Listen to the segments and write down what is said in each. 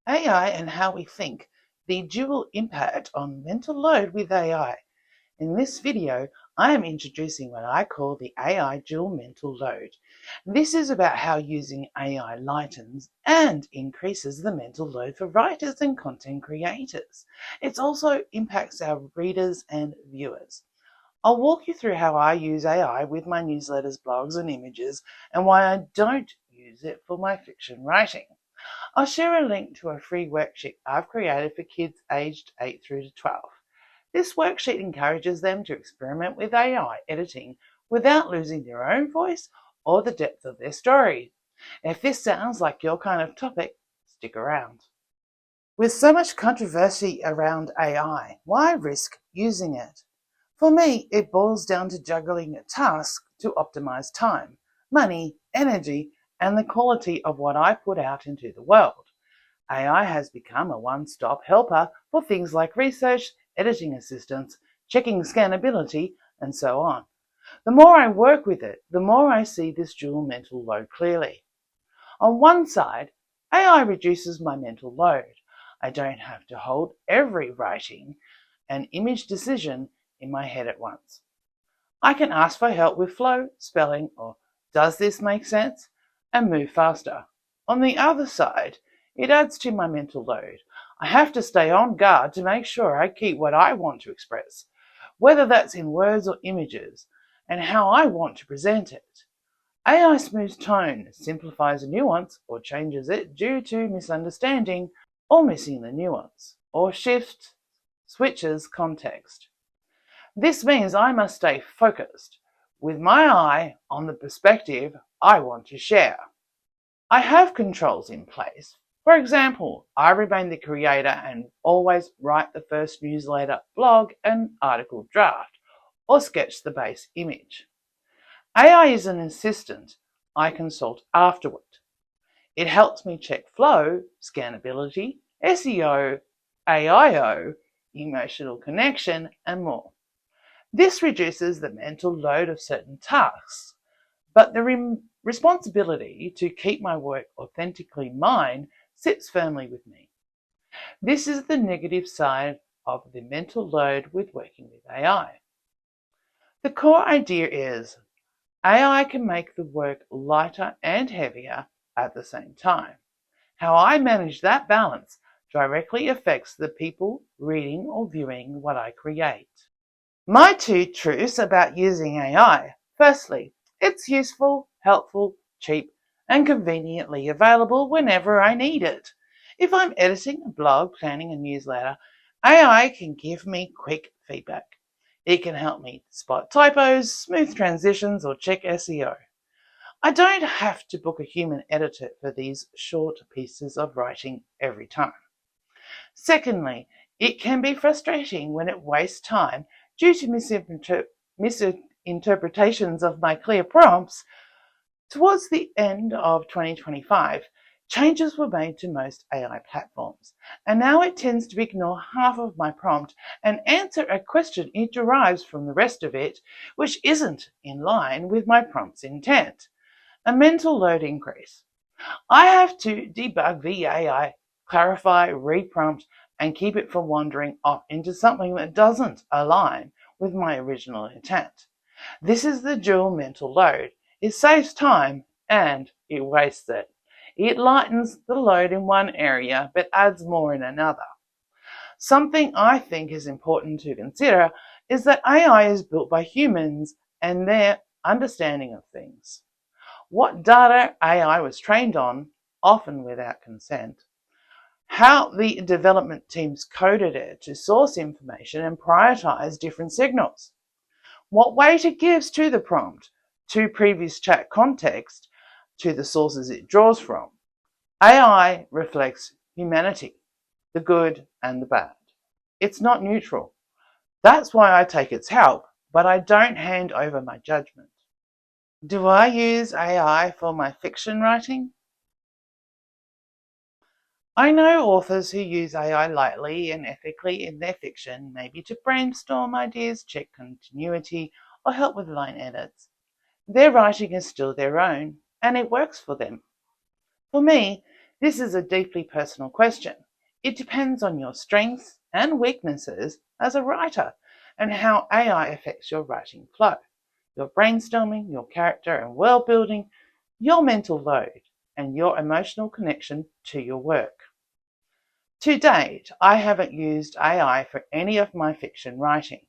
AI and how we think, the dual impact on mental load with AI. In this video, I am introducing what I call the AI dual mental load. This is about how using AI lightens and increases the mental load for writers and content creators. It also impacts our readers and viewers. I'll walk you through how I use AI with my newsletters, blogs, and images, and why I don't use it for my fiction writing. I'll share a link to a free worksheet I've created for kids aged 8 through to 12. This worksheet encourages them to experiment with AI editing without losing their own voice or the depth of their story. If this sounds like your kind of topic, stick around. With so much controversy around AI, why risk using it? For me, it boils down to juggling a task to optimize time, money, energy, and the quality of what I put out into the world. AI has become a one-stop helper for things like research, editing assistance, checking scannability, and so on. The more I work with it, the more I see this dual mental load clearly. On one side, AI reduces my mental load. I don't have to hold every writing and image decision in my head at once. I can ask for help with flow, spelling, or does this make sense, and move faster. On the other side, it adds to my mental load. I have to stay on guard to make sure I keep what I want to express, whether that's in words or images, and how I want to present it. AI smooths tone, simplifies a nuance, or changes it due to misunderstanding or missing the nuance, or switches context. This means I must stay focused, with my eye on the perspective I want to share. I have controls in place. For example, I remain the creator and always write the first newsletter, blog, and article draft, or sketch the base image. AI is an assistant I consult afterward. It helps me check flow, scannability, SEO, AIO, emotional connection, and more. This reduces the mental load of certain tasks, but the responsibility to keep my work authentically mine sits firmly with me. This is the negative side of the mental load with working with AI. The core idea is AI can make the work lighter and heavier at the same time. How I manage that balance directly affects the people reading or viewing what I create. My two truths about using AI. Firstly, it's useful, helpful, cheap, and conveniently available whenever I need it. If I'm editing a blog, planning a newsletter, AI can give me quick feedback. It can help me spot typos, smooth transitions, or check SEO. I don't have to book a human editor for these short pieces of writing every time. Secondly, it can be frustrating when it wastes time due to misinterpretations of my clear prompts. Towards the end of 2025, changes were made to most AI platforms, and now it tends to ignore half of my prompt and answer a question it derives from the rest of it, which isn't in line with my prompt's intent. A mental load increase. I have to debug the AI, clarify, reprompt, and keep it from wandering off into something that doesn't align with my original intent. This is the dual mental load. It saves time and it wastes it. It lightens the load in one area but adds more in another. Something I think is important to consider is that AI is built by humans and their understanding of things. What data AI was trained on, often without consent, how the development teams coded it to source information and prioritize different signals, what weight it gives to the prompt, to previous chat context, to the sources it draws from. AI reflects humanity, the good and the bad. It's not neutral. That's why I take its help, but I don't hand over my judgment. Do I use AI for my fiction writing? I know authors who use AI lightly and ethically in their fiction, maybe to brainstorm ideas, check continuity, or help with line edits. Their writing is still their own, and it works for them. For me, This is a deeply personal question. It depends on your strengths and weaknesses as a writer and how AI affects your writing flow, your brainstorming, your character and world building, your mental load, and your emotional connection to your work. To date, I haven't used AI for any of my fiction writing.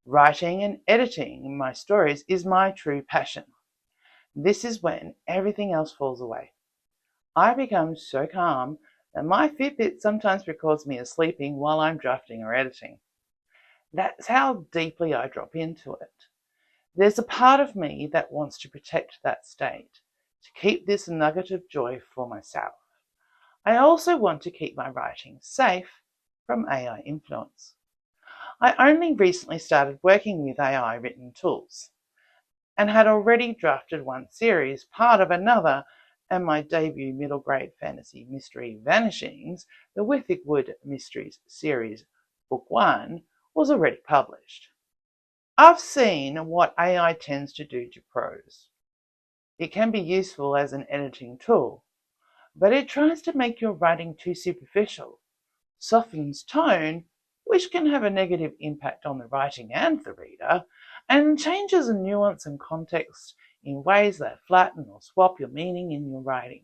Writing and editing my stories is my true passion. This is when everything else falls away. I become so calm that my Fitbit sometimes records me as sleeping while I'm drafting or editing. That's how deeply I drop into it. There's a part of me that wants to protect that state, to keep this nugget of joy for myself. I also want to keep my writing safe from AI influence. I only recently started working with AI written tools and had already drafted one series, part of another, and my debut middle grade fantasy mystery Vanishings, the Wythic Mysteries series, book 1, was already published. I've seen what AI tends to do to prose. It can be useful as an editing tool, but it tries to make your writing too superficial, softens tone, which can have a negative impact on the writing and the reader, and changes the nuance and context in ways that flatten or swap your meaning in your writing.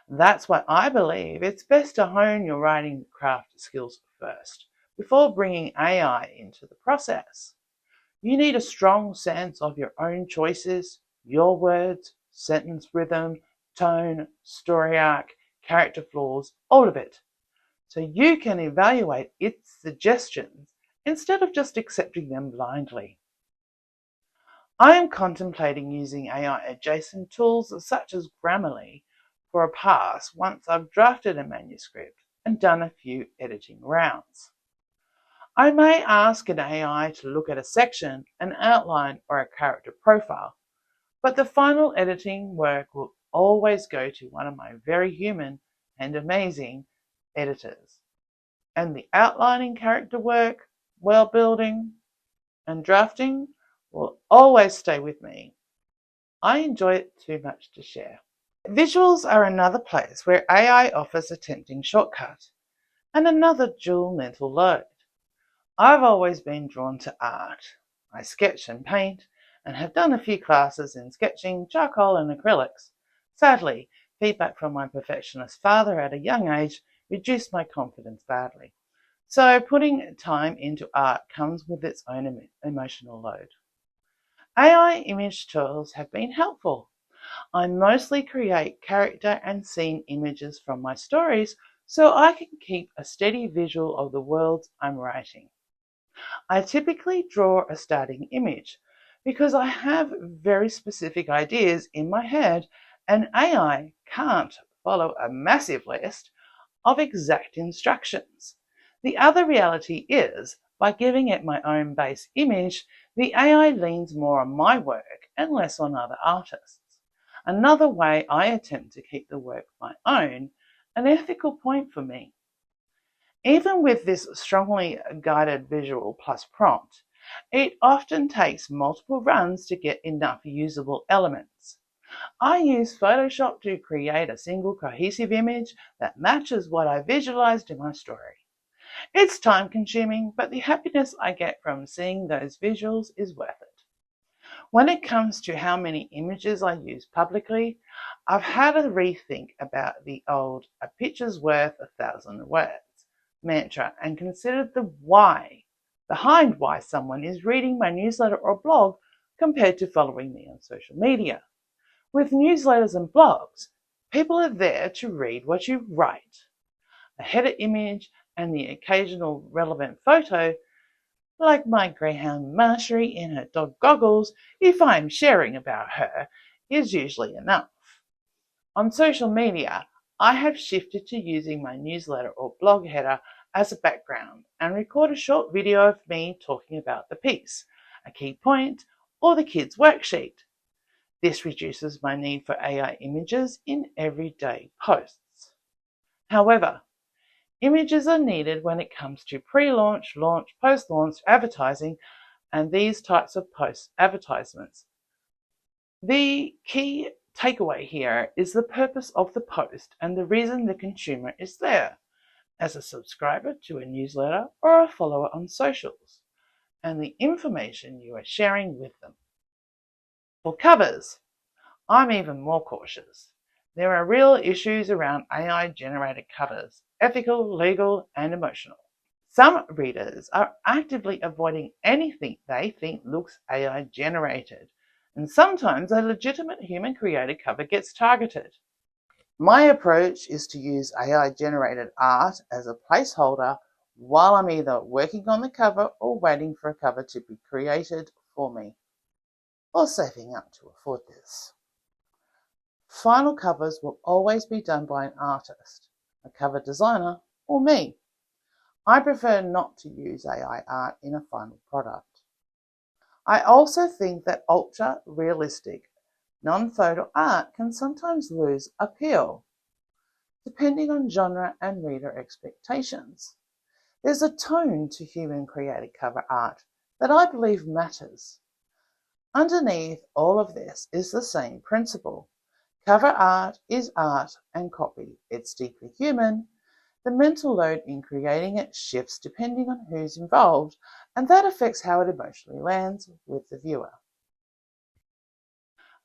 That's why I believe it's best to hone your writing craft skills first, before bringing AI into the process. You need a strong sense of your own choices, your words, sentence rhythm, tone, story arc, character flaws, all of it, so you can evaluate its suggestions instead of just accepting them blindly. I am contemplating using AI-adjacent tools such as Grammarly for a pass once I've drafted a manuscript and done a few editing rounds. I may ask an AI to look at a section, an outline, or a character profile, but the final editing work will always go to one of my very human and amazing editors. And the outlining character work, world building, and drafting will always stay with me. I enjoy it too much to share. Visuals are another place where AI offers a tempting shortcut and another dual mental load. I've always been drawn to art. I sketch and paint and have done a few classes in sketching, charcoal and acrylics. Sadly, feedback from my perfectionist father at a young age reduced my confidence badly. So putting time into art comes with its own emotional load. AI image tools have been helpful. I mostly create character and scene images from my stories so I can keep a steady visual of the worlds I'm writing. I typically draw a starting image because I have very specific ideas in my head and AI can't follow a massive list of exact instructions. The other reality is, by giving it my own base image, the AI leans more on my work and less on other artists. Another way I attempt to keep the work my own, an ethical point for me. Even with this strongly guided visual plus prompt, it often takes multiple runs to get enough usable elements. I use Photoshop to create a single cohesive image that matches what I visualized in my story. It's time consuming, but the happiness I get from seeing those visuals is worth it. When it comes to how many images I use publicly, I've had a rethink about the old "a picture's worth 1,000 words" mantra and considered the why behind why someone is reading my newsletter or blog compared to following me on social media. With newsletters and blogs, people are there to read what you write. A header image and the occasional relevant photo, like my greyhound Marjorie in her dog goggles, if I'm sharing about her, is usually enough. On social media, I have shifted to using my newsletter or blog header as a background and record a short video of me talking about the piece, a key point, or the kids' worksheet. This reduces my need for AI images in everyday posts. However, images are needed when it comes to pre-launch, launch, post-launch advertising and these types of post advertisements. The key takeaway here is the purpose of the post and the reason the consumer is there, as a subscriber to a newsletter or a follower on socials, and the information you are sharing with them. For covers, I'm even more cautious. There are real issues around AI-generated covers, ethical, legal, and emotional. Some readers are actively avoiding anything they think looks AI-generated, and sometimes a legitimate human-created cover gets targeted. My approach is to use AI-generated art as a placeholder while I'm either working on the cover or waiting for a cover to be created for me, or saving up to afford this. Final covers will always be done by an artist, a cover designer, or me. I prefer not to use AI art in a final product. I also think that ultra-realistic, non-photo art can sometimes lose appeal, depending on genre and reader expectations. There's a tone to human-created cover art that I believe matters. Underneath all of this is the same principle. Cover art is art and copy. It's deeply human. The mental load in creating it shifts depending on who's involved, and that affects how it emotionally lands with the viewer.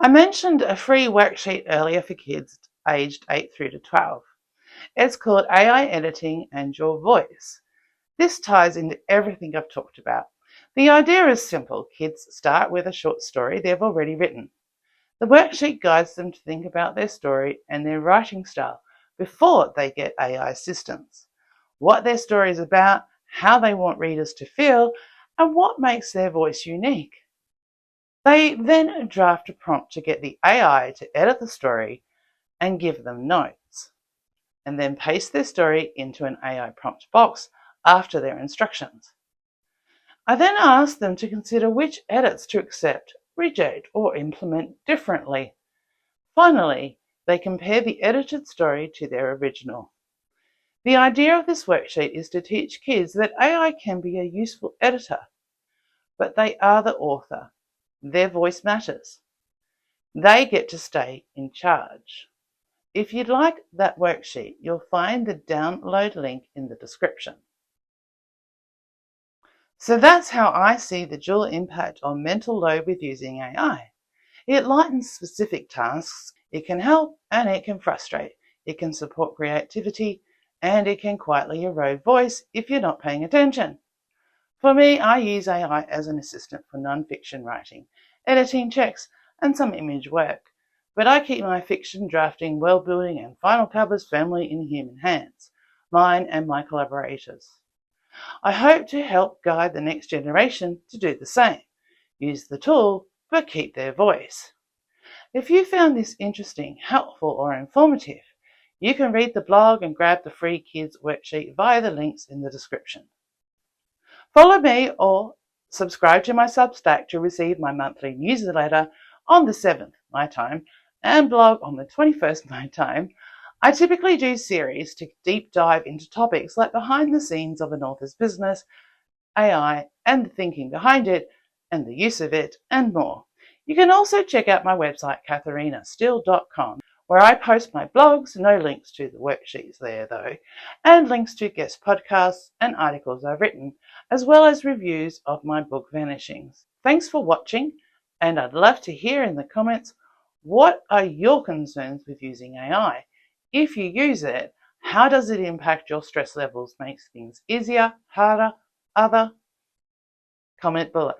I mentioned a free worksheet earlier for kids aged 8 through to 12. It's called AI Editing and Your Voice. This ties into everything I've talked about. The idea is simple. Kids start with a short story they've already written. The worksheet guides them to think about their story and their writing style before they get AI assistance, what their story is about, how they want readers to feel, and what makes their voice unique. They then draft a prompt to get the AI to edit the story and give them notes, and then paste their story into an AI prompt box after their instructions. I then ask them to consider which edits to accept, reject, or implement differently. Finally, they compare the edited story to their original. The idea of this worksheet is to teach kids that AI can be a useful editor, but they are the author. Their voice matters. They get to stay in charge. If you'd like that worksheet, you'll find the download link in the description. So that's how I see the dual impact on mental load with using AI. It lightens specific tasks, it can help and it can frustrate, it can support creativity, and it can quietly erode voice if you're not paying attention. For me, I use AI as an assistant for non-fiction writing, editing checks, and some image work, but I keep my fiction drafting, world building, and final covers firmly in human hands, mine and my collaborators. I hope to help guide the next generation to do the same. Use the tool, but keep their voice. If you found this interesting, helpful, or informative, you can read the blog and grab the free kids worksheet via the links in the description. Follow me or subscribe to my Substack to receive my monthly newsletter on the 7th, my time, and blog on the 21st, my time. I typically do series to deep dive into topics like behind the scenes of an author's business, AI, and the thinking behind it, and the use of it, and more. You can also check out my website, catharinasteel.com, where I post my blogs, no links to the worksheets there though, and links to guest podcasts and articles I've written, as well as reviews of my book Vanishings. Thanks for watching, and I'd love to hear in the comments, what are your concerns with using AI? If you use it, how does it impact your stress levels? Makes things easier, harder, other? Comment below.